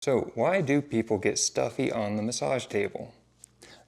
So why do people get stuffy on the massage table?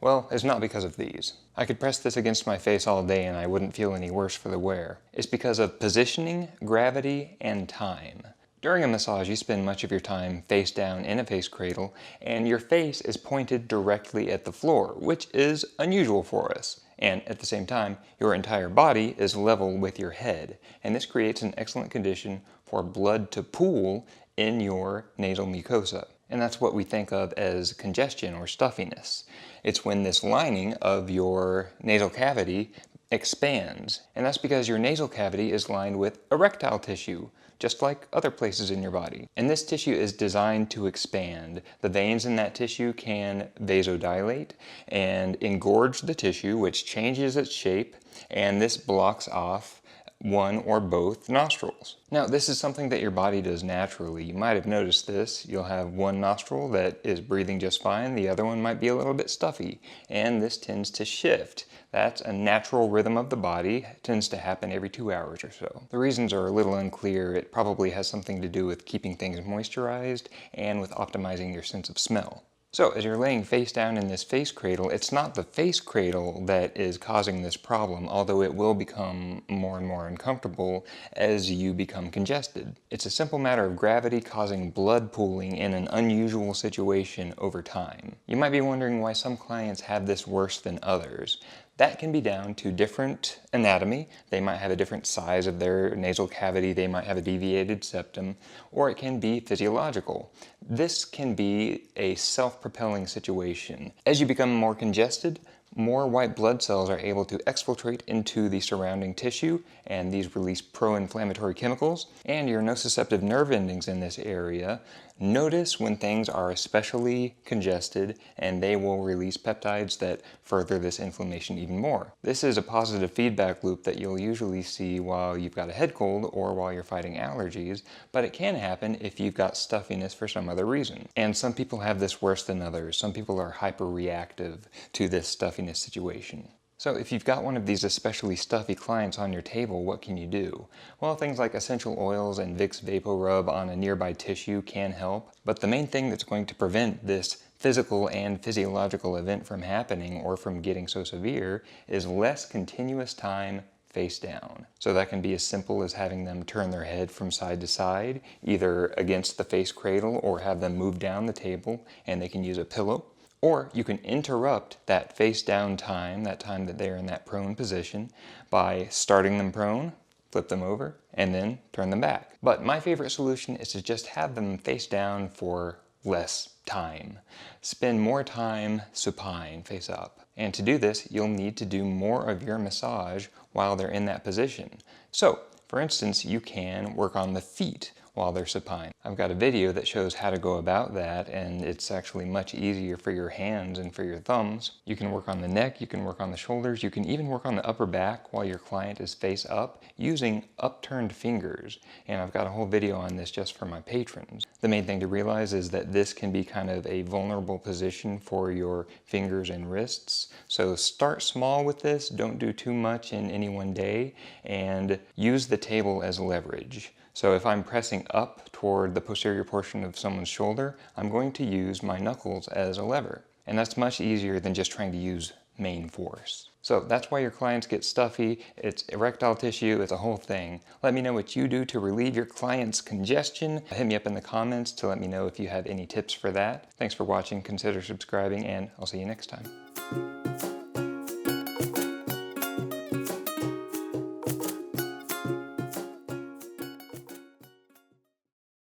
Well, it's not because of these. I could press this against my face all day and I wouldn't feel any worse for the wear. It's because of positioning, gravity, and time. During a massage, you spend much of your time face down in a face cradle, and your face is pointed directly at the floor, which is unusual for us. And at the same time, your entire body is level with your head, and this creates an excellent condition for blood to pool in your nasal mucosa. And that's what we think of as congestion or stuffiness. It's when this lining of your nasal cavity expands, and that's because your nasal cavity is lined with erectile tissue, just like other places in your body. And this tissue is designed to expand. The veins in that tissue can vasodilate and engorge the tissue, which changes its shape, and this blocks off one or both nostrils. Now, this is something that your body does naturally. You might have noticed this. You'll have one nostril that is breathing just fine, the other one might be a little bit stuffy, and this tends to shift. That's a natural rhythm of the body. It tends to happen every 2 hours or so. The reasons are a little unclear. It probably has something to do with keeping things moisturized and with optimizing your sense of smell. So as you're laying face down in this face cradle, it's not the face cradle that is causing this problem, although it will become more and more uncomfortable as you become congested. It's a simple matter of gravity causing blood pooling in an unusual situation over time. You might be wondering why some clients have this worse than others. That can be down to different anatomy. They might have a different size of their nasal cavity, they might have a deviated septum, or it can be physiological. This can be a self-propelling situation. As you become more congested, more white blood cells are able to exfiltrate into the surrounding tissue, and these release pro-inflammatory chemicals, and your nociceptive nerve endings in this area notice when things are especially congested, and they will release peptides that further this inflammation even more. This is a positive feedback loop that you'll usually see while you've got a head cold or while you're fighting allergies, but it can happen if you've got stuffiness for some other reason. And some people have this worse than others. Some people are hyperreactive to this stuffiness situation. So if you've got one of these especially stuffy clients on your table, what can you do? Well, things like essential oils and Vicks VapoRub on a nearby tissue can help, but the main thing that's going to prevent this physical and physiological event from happening or from getting so severe is less continuous time face down. So that can be as simple as having them turn their head from side to side, either against the face cradle or have them move down the table, and they can use a pillow. Or you can interrupt that face down time, that time that they're in that prone position, by starting them prone, flip them over, and then turn them back. But my favorite solution is to just have them face down for less time. Spend more time supine, face up. And to do this, you'll need to do more of your massage while they're in that position. So, for instance, you can work on the feet while they're supine. I've got a video that shows how to go about that, and it's actually much easier for your hands and for your thumbs. You can work on the neck, you can work on the shoulders, you can even work on the upper back while your client is face up using upturned fingers. And I've got a whole video on this just for my patrons. The main thing to realize is that this can be kind of a vulnerable position for your fingers and wrists. So start small with this, don't do too much in any one day, and use the table as leverage. So if I'm pressing up toward the posterior portion of someone's shoulder, I'm going to use my knuckles as a lever. And that's much easier than just trying to use main force. So that's why your clients get stuffy. It's erectile tissue, it's a whole thing. Let me know what you do to relieve your client's congestion. Hit me up in the comments to let me know if you have any tips for that. Thanks for watching, consider subscribing, and I'll see you next time.